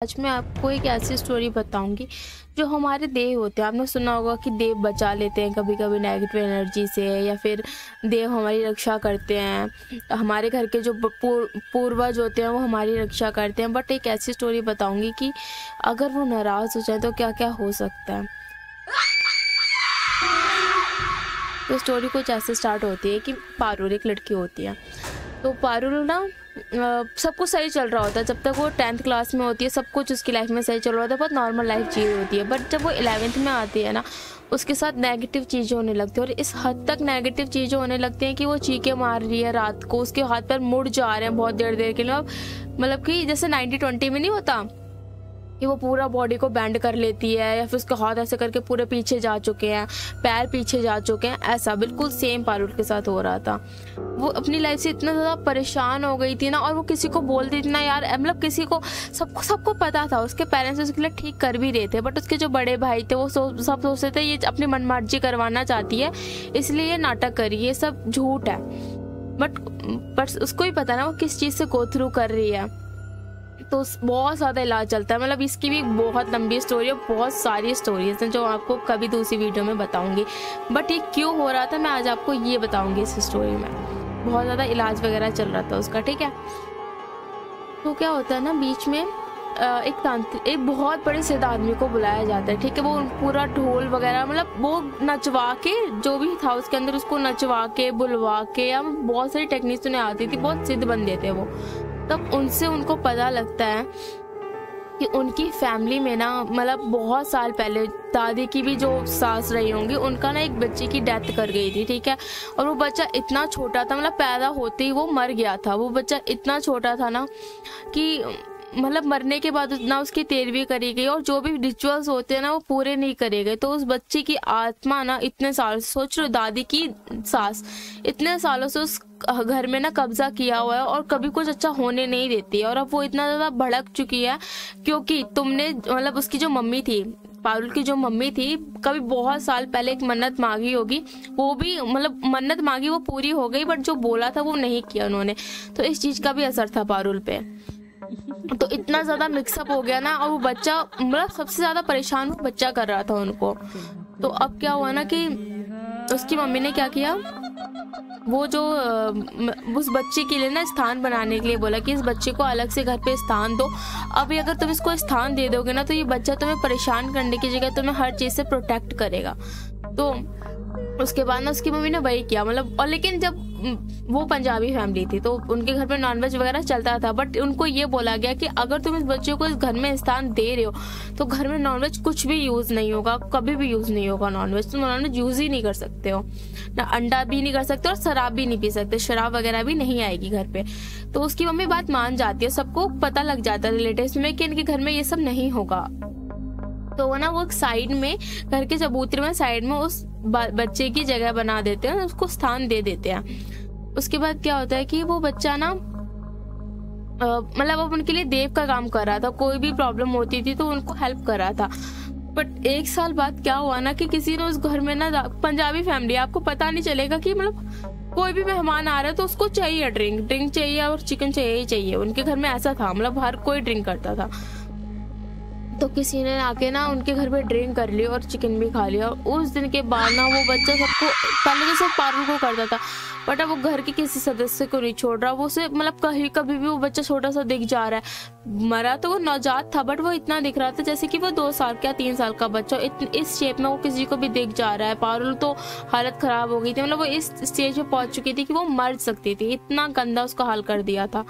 आज मैं आपको एक ऐसी स्टोरी बताऊंगी जो हमारे देव होते हैं। आपने सुना होगा कि देव बचा लेते हैं कभी कभी नेगेटिव एनर्जी से, या फिर देव हमारी रक्षा करते हैं। हमारे घर के जो पूर्वज होते हैं वो हमारी रक्षा करते हैं। बट एक ऐसी स्टोरी बताऊंगी कि अगर वो नाराज़ हो जाए तो क्या क्या हो सकता है। तो स्टोरी कुछ ऐसे स्टार्ट होती है कि पारुल एक लड़की होती है। तो पारुल ना सब कुछ सही चल रहा होता है जब तक वो 10th क्लास में होती है। सब कुछ उसकी लाइफ में सही चल रहा होता है, बहुत नॉर्मल लाइफ जी होती है। बट जब वो 11th में आती है ना, उसके साथ नेगेटिव चीज़ें होने लगती है। और इस हद तक नेगेटिव चीज़ें होने लगती हैं कि वो चीखें मार रही है रात को, उसके हाथ पैर मुड़ जा रहे हैं बहुत देर देर के लिए। मतलब कि जैसे 90-20 में नहीं होता कि वो पूरा बॉडी को बेंड कर लेती है, या फिर उसके हाथ ऐसे करके पूरे पीछे जा चुके हैं, पैर पीछे जा चुके हैं। ऐसा बिल्कुल सेम पारुल के साथ हो रहा था। वो अपनी लाइफ से इतना ज़्यादा परेशान हो गई थी ना, और वो किसी को बोलती थी ना यार, मतलब किसी को सबको पता था। उसके पेरेंट्स उसके लिए ठीक कर भी रहे थे, बट उसके जो बड़े भाई थे वो सब सोचते थे ये अपनी मनमर्जी करवाना चाहती है, इसलिए ये नाटक करी, ये सब झूठ है। बट उसको ही पता ना वो किस चीज़ से गो थ्रू कर रही है। तो बहुत ज़्यादा इलाज चलता है। मतलब इसकी भी बहुत लंबी स्टोरी है, बहुत सारी स्टोरीज हैं जो आपको कभी दूसरी वीडियो में बताऊंगी। बट ये क्यों हो रहा था मैं आज आपको ये बताऊंगी। इस स्टोरी में बहुत ज़्यादा इलाज वगैरह चल रहा था उसका, ठीक है। तो क्या होता है ना, बीच में एक बहुत बड़े सिद्ध आदमी को बुलाया जाता है, ठीक है। वो पूरा ढोल वगैरह, मतलब वो नचवा के, जो भी था उसके अंदर उसको नचवा के बुलवा के, या बहुत सारी टेक्निक्स उन्हें आती थी, बहुत सिद्ध बंदे थे वो। तब उनसे उनको पता लगता है कि उनकी फैमिली में ना, मतलब बहुत साल पहले दादी की भी जो सास रही होंगी, उनका ना एक बच्चे की डेथ कर गई थी, ठीक है। और वो बच्चा इतना छोटा था, मतलब पैदा होते ही वो मर गया था। वो बच्चा इतना छोटा था ना कि मतलब मरने के बाद ना उसकी तेरहवीं करी गई, और जो भी रिचुअल्स होते हैं ना वो पूरे नहीं करे गए। तो उस बच्चे की आत्मा ना इतने साल, सोच लो दादी की सास इतने सालों से उस घर में ना कब्जा किया हुआ है, और कभी कुछ अच्छा होने नहीं देती है। और अब वो इतना ज्यादा भड़क चुकी है क्योंकि तुमने, मतलब उसकी जो मम्मी थी, पारुल की जो मम्मी थी, कभी बहुत साल पहले एक मन्नत मांगी होगी, वो भी मतलब मन्नत मांगी वो पूरी हो गई, बट जो बोला था वो नहीं किया उन्होंने। तो इस चीज का भी असर था पारुल पे। तो इतना ज्यादा मिक्सअप हो गया ना, और वो बच्चा, मतलब सबसे ज्यादा परेशान वो बच्चा कर रहा था उनको। तो अब क्या हुआ ना कि उसकी मम्मी ने क्या किया, वो जो उस बच्चे के लिए ना स्थान बनाने के लिए बोला कि इस बच्चे को अलग से घर पे स्थान दो। अभी अगर तुम इसको स्थान दे दोगे ना, तो ये बच्चा तुम्हें परेशान करने की जगह तुम्हें हर चीज से प्रोटेक्ट करेगा। तो उसके बाद ना उसकी मम्मी ने वही किया, मतलब। और लेकिन जब वो पंजाबी फैमिली थी तो उनके घर पे नॉनवेज वगैरह चलता था, बट उनको ये बोला गया कि अगर तुम इस बच्चे को इस घर में स्थान दे रहे हो तो घर में नॉनवेज कुछ भी यूज नहीं होगा, कभी भी यूज नहीं होगा नॉनवेज। तुम नॉनवेज यूज ही नहीं कर सकते हो, ना अंडा भी नहीं कर सकते, और शराब भी नहीं पी सकते, शराब वगैरह भी नहीं आएगी घर पे। तो उसकी मम्मी बात मान जाती है, सबको पता लग जाता है रिलेटिव्स में कि इनके घर में ये सब नहीं होगा। तो वो ना, वो एक साइड में, घर के चबूतरे में साइड में उस बच्चे की जगह बना देते हैं, उसको स्थान दे देते हैं। उसके बाद क्या होता है कि वो बच्चा ना, मतलब अब उनके लिए देव का काम कर रहा था। कोई भी प्रॉब्लम होती थी तो उनको हेल्प कर रहा था। बट 1 साल बाद क्या हुआ ना कि किसी ने उस घर में ना, पंजाबी फैमिली, आपको पता नहीं चलेगा कि मतलब कोई भी मेहमान आ रहा है तो उसको चाहिए ड्रिंक चाहिए, और चिकन चाहिए ही चाहिए। उनके घर में ऐसा था, मतलब हर कोई ड्रिंक करता था। तो किसी ने आके ना उनके घर पे ड्रिंक कर ली और चिकन भी खा लिया। उस दिन के बाद ना वो बच्चा सबको, पहले तो सिर्फ पारुल को करता था, बट अब वो घर के किसी सदस्य को नहीं छोड़ रहा। वो उसे, मतलब कभी भी वो बच्चा छोटा सा दिख जा रहा है। मरा तो वो नवजात था, बट वो इतना दिख रहा था जैसे कि वो 2 साल का 3 साल का बच्चा, इस शेप में वो किसी को भी दिख जा रहा है। पारुल तो हालत खराब हो गई थी, मतलब वो इस स्टेज पे पहुंच चुकी थी कि वो मर सकती थी, इतना गंदा उसका हाल कर दिया था।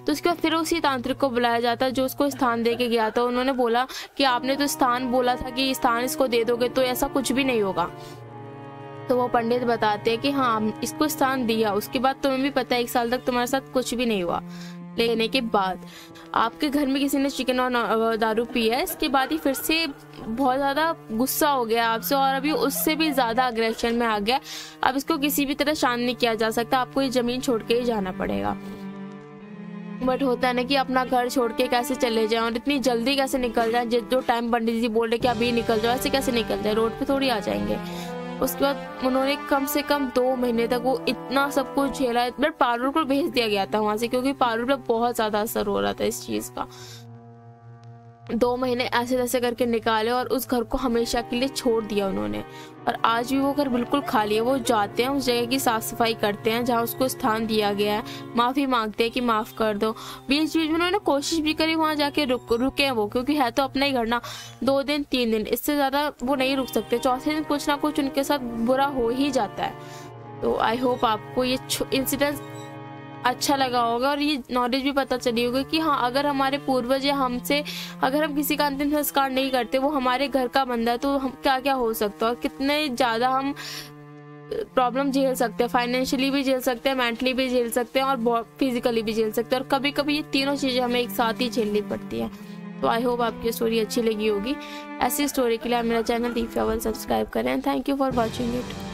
तो उसके बाद फिर उसी तांत्रिक को बुलाया जाता जो उसको स्थान दे के गया था। उन्होंने बोला कि आपने तो स्थान बोला था कि स्थान इसको दे दोगे तो ऐसा कुछ भी नहीं होगा। तो वो पंडित बताते हैं कि हाँ, इसको स्थान दिया, उसके बाद तुम्हें भी पता है 1 साल तक तुम्हारे साथ कुछ भी नहीं हुआ। लेने के बाद आपके घर में किसी ने चिकन और दारू पिया है, इसके बाद ही फिर से बहुत ज़्यादा गुस्सा हो गया आपसे, और अभी उससे भी ज़्यादा अग्रेशन में आ गया। अब इसको किसी भी तरह शांत नहीं किया जा सकता, आपको ये ज़मीन छोड़ के ही जाना पड़ेगा। बट होता है ना कि अपना घर छोड़ के कैसे चले जाएं, और इतनी जल्दी कैसे निकल जाएं। जो टाइम पंडित जी बोल रहे कि अभी निकल जाओ, ऐसे कैसे निकल जाए, रोड पे थोड़ी आ जाएंगे। उसके बाद उन्होंने कम से कम 2 महीने तक वो इतना सब कुछ झेला। बट पारुल को भेज दिया गया था वहां से, क्योंकि पारुल पे बहुत ज्यादा असर हो रहा था इस चीज का। 2 महीने ऐसे तैसे करके निकाले और उस घर को हमेशा के लिए छोड़ दिया उन्होंने। और आज भी वो घर बिल्कुल खाली है। वो जाते हैं, उस जगह की साफ़ सफाई करते हैं जहाँ उसको स्थान दिया गया है, माफ़ी मांगते हैं कि माफ़ कर दो। बीच बीच में उन्होंने कोशिश भी करी वहाँ जाके रुके वो, क्योंकि है तो अपना ही घर ना। 2 दिन 3 दिन, इससे ज़्यादा वो नहीं रुक सकते। चौथे दिन कुछ ना कुछ उनके साथ बुरा हो ही जाता है। तो आई होप आपको ये इंसिडेंट अच्छा लगा होगा और ये नॉलेज भी पता चली होगी कि हाँ, अगर हमारे पूर्वज या हमसे अगर हम किसी का अंतिम संस्कार नहीं करते, वो हमारे घर का बंदा है, तो हम क्या क्या हो सकता है और कितने ज़्यादा हम प्रॉब्लम झेल सकते हैं। फाइनेंशियली भी झेल सकते हैं, मेंटली भी झेल सकते हैं और फिजिकली भी झेल सकते हैं। और कभी कभी ये तीनों चीज़ें हमें एक साथ ही झेलनी पड़ती है। तो आई होप आपकी स्टोरी अच्छी लगी होगी। ऐसी स्टोरी के लिए आप मेरा चैनल दीप्यावल सब्सक्राइब करें। Thank you for watching it.